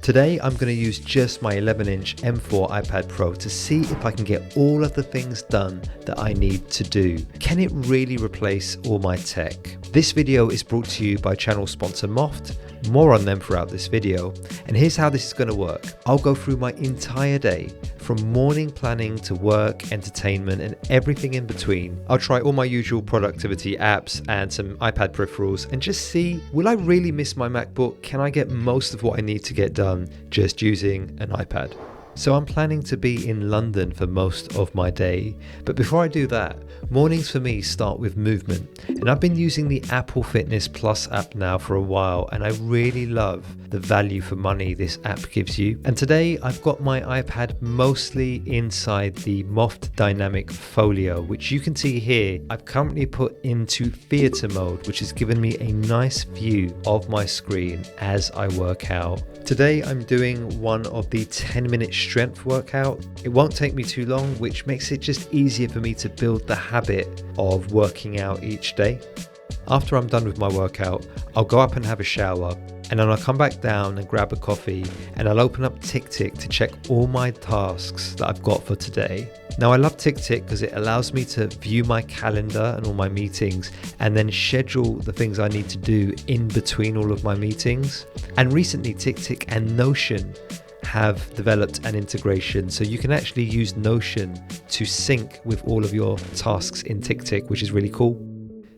Today I'm going to use just my 11-inch M4 iPad Pro to see if I can get all of the things done that I need to do. Can it really replace all my tech? This video is brought to you by channel sponsor Moft. More on them throughout this video. And here's how this is going to work. I'll go through my entire day, from morning planning to work, entertainment, and everything in between. I'll try all my usual productivity apps and some iPad peripherals and just see, will I really miss my MacBook? Can I get most of what I need to get done just using an iPad? So I'm planning to be in London for most of my day, but before I do that, mornings for me start with movement. And I've been using the Apple Fitness Plus app now for a while, and I really love the value for money this app gives you. And today I've got my iPad mostly inside the Moft Dynamic Folio, which you can see here. I've currently put into theater mode, which has given me a nice view of my screen as I work out. Today I'm doing one of the 10-minute strength workout. It won't take me too long, which makes it just easier for me to build the habit of working out each day. After I'm done with my workout, I'll go up and have a shower, and then I'll come back down and grab a coffee, and I'll open up TickTick to check all my tasks that I've got for today. Now I love TickTick because it allows me to view my calendar and all my meetings and then schedule the things I need to do in between all of my meetings. And recently TickTick and Notion have developed an integration, so you can actually use Notion to sync with all of your tasks in TickTick, which is really cool.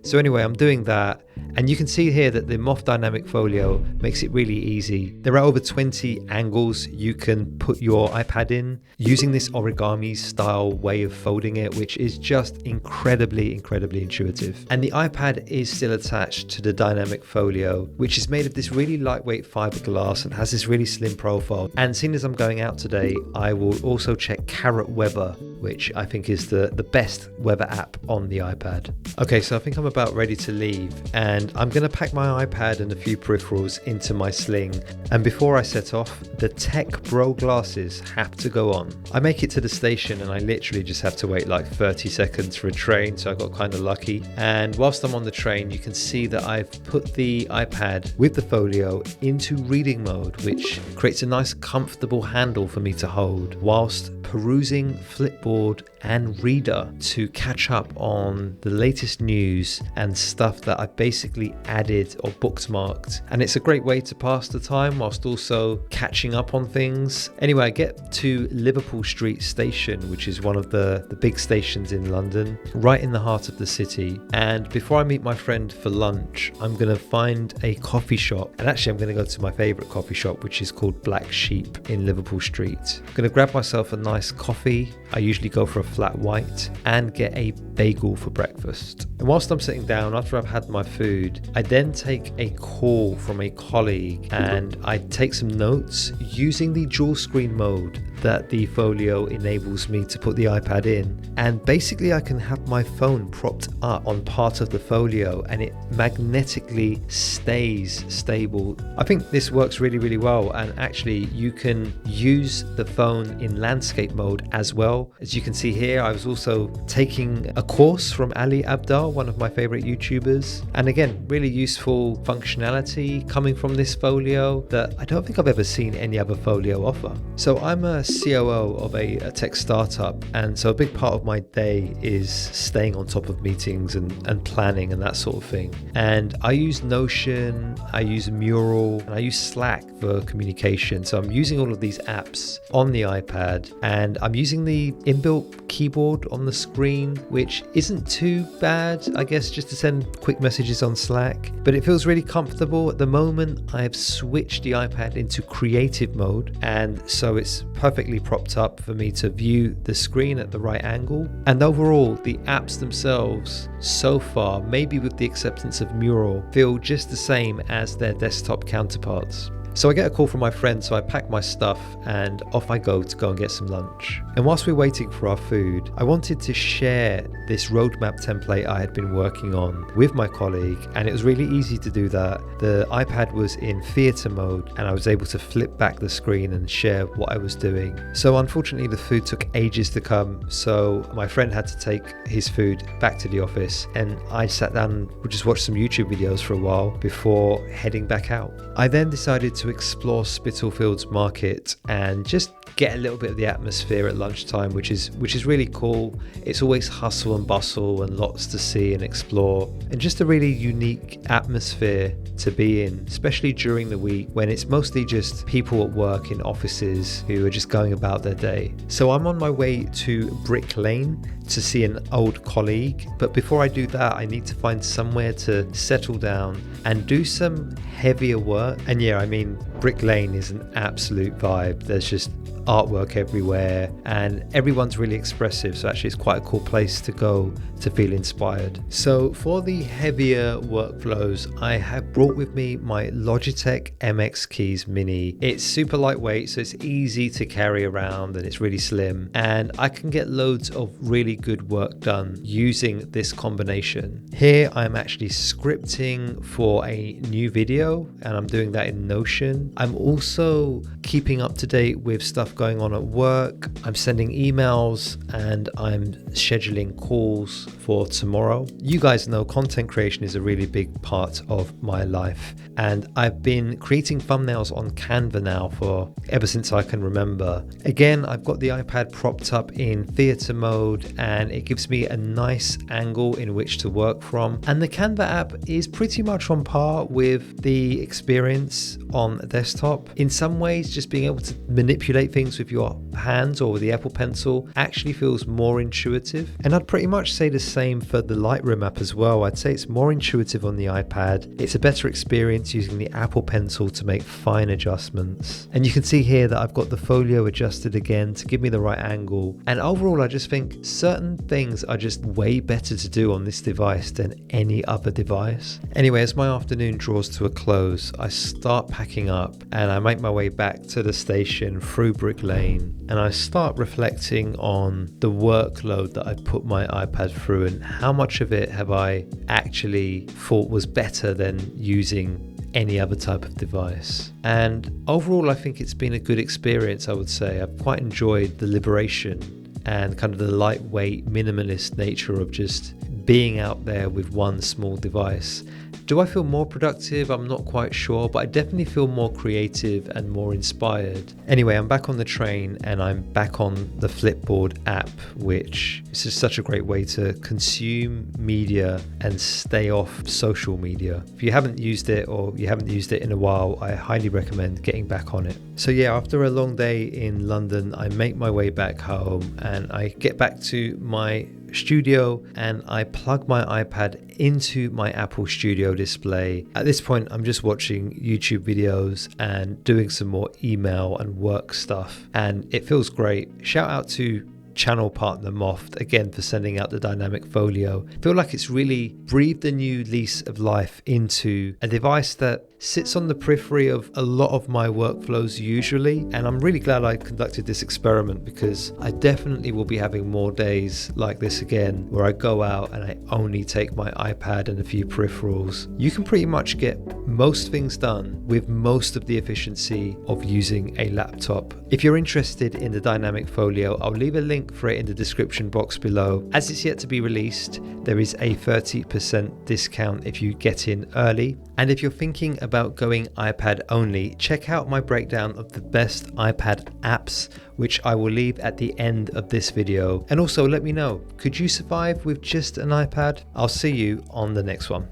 So anyway, I'm doing that, and you can see here that the Moft Dynamic Folio makes it really easy. There are over 20 angles you can put your iPad in using this origami style way of folding it, which is just incredibly intuitive. And the iPad is still attached to the Dynamic Folio, which is made of this really lightweight fiberglass and has this really slim profile. And seeing as I'm going out today, I will also check Carrot Weather, which I think is the best weather app on the iPad. Okay, so I think I'm about ready to leave, and I'm going to pack my iPad and a few peripherals into my sling. And before I set off, the Tech Bro glasses have to go on. I make it to the station and I literally just have to wait like 30 seconds for a train, so I got kind of lucky. And whilst I'm on the train, you can see that I've put the iPad with the folio into reading mode, which creates a nice comfortable handle for me to hold whilst perusing Flipboard and Reader to catch up on the latest news and stuff that I basically added or bookmarked. And it's a great way to pass the time whilst also catching up on things. Anyway, I get to Liverpool Street Station, which is one of the big stations in London, right in the heart of the city. And before I meet my friend for lunch, I'm going to find a coffee shop. And actually, I'm going to go to my favourite coffee shop, which is called Black Sheep in Liverpool Street. I'm going to grab myself a nice coffee. I usually go for a flat white and get a bagel for breakfast. And whilst I'm sitting down after I've had my food, I then take a call from a colleague and I take some notes using the dual screen mode that the folio enables me to put the iPad in. And basically I can have my phone propped up on part of the folio and it magnetically stays stable. I think this works really well, and actually you can use the phone in landscape mode as well. As you can see here, I was also taking a course from Ali Abdal, one of my favorite YouTubers, and again, really useful functionality coming from this folio that I don't think I've ever seen any other folio offer. So I'm a COO of a tech startup, and so a big part of my day is staying on top of meetings and planning and that sort of thing. And I use Notion, I use Mural, and I use Slack for communication. So I'm using all of these apps on the iPad, and I'm using the inbuilt keyboard on the screen, which isn't too bad, I guess, just to send quick messages on Slack, but it feels really comfortable. At the moment, I have switched the iPad into creative mode, and so it's perfectly propped up for me to view the screen at the right angle. And overall, the apps themselves so far, maybe with the acceptance of Mural, feel just the same as their desktop counterparts. So I get a call from my friend, so I pack my stuff and off I go to go and get some lunch. And whilst we're waiting for our food, I wanted to share this roadmap template I had been working on with my colleague, and it was really easy to do that. The iPad was in theater mode and I was able to flip back the screen and share what I was doing. So unfortunately the food took ages to come, so my friend had to take his food back to the office and I sat down and just watched some YouTube videos for a while before heading back out. I then decided to explore Spitalfields Market and just get a little bit of the atmosphere at lunchtime, which is really cool. It's always hustle and bustle and lots to see and explore, and just a really unique atmosphere to be in, especially during the week when it's mostly just people at work in offices who are just going about their day. So I'm on my way to Brick Lane to see an old colleague, but before I do that, I need to find somewhere to settle down and do some heavier work. And yeah, I mean, Brick Lane is an absolute vibe. There's just artwork everywhere and everyone's really expressive, so actually it's quite a cool place to go to feel inspired. So for the heavier workflows, I have brought with me my Logitech MX Keys Mini. It's super lightweight, so it's easy to carry around and it's really slim, and I can get loads of really good work done using this combination. Here I'm actually scripting for a new video and I'm doing that in Notion. I'm also keeping up to date with stuff going on at work. I'm sending emails and I'm scheduling calls for tomorrow. You guys know content creation is a really big part of my life, and I've been creating thumbnails on Canva now for ever since I can remember. Again, I've got the iPad propped up in theater mode and it gives me a nice angle in which to work from, and the Canva app is pretty much on par with the experience on a desktop. In some ways, just being able to manipulate things with your hands or with the Apple Pencil actually feels more intuitive, and I'd pretty much say the same for the Lightroom app as well. I'd say it's more intuitive on the iPad. It's a better experience using the Apple Pencil to make fine adjustments, and you can see here that I've got the folio adjusted again to give me the right angle, and overall I just think certain things are just way better to do on this device than any other device. Anyway, as my afternoon draws to a close, I start packing up and I make my way back to the station through Brick Lane, and I start reflecting on the workload that I put my iPad through and how much of it have I actually thought was better than using any other type of device. And overall I think it's been a good experience. I would say I've quite enjoyed the liberation and kind of the lightweight minimalist nature of just being out there with one small device. Do I feel more productive? I'm not quite sure, but I definitely feel more creative and more inspired. Anyway, I'm back on the train and I'm back on the Flipboard app, which is just such a great way to consume media and stay off social media. If you haven't used it or you haven't used it in a while, I highly recommend getting back on it. So yeah, after a long day in London, I make my way back home and I get back to my studio and I plug my iPad into my Apple Studio display. At this point, I'm just watching YouTube videos and doing some more email and work stuff, and it feels great. Shout out to channel partner Moft again for sending out the dynamic folio. I feel like it's really breathed a new lease of life into a device that sits on the periphery of a lot of my workflows usually, and I'm really glad I conducted this experiment because I definitely will be having more days like this again where I go out and I only take my iPad and a few peripherals. You can pretty much get most things done with most of the efficiency of using a laptop. If you're interested in the dynamic folio, I'll leave a link for it in the description box below. As it's yet to be released, there is a 30% discount if you get in early. And if you're thinking about going iPad only, check out my breakdown of the best iPad apps, which I will leave at the end of this video. And also let me know, could you survive with just an iPad? I'll see you on the next one.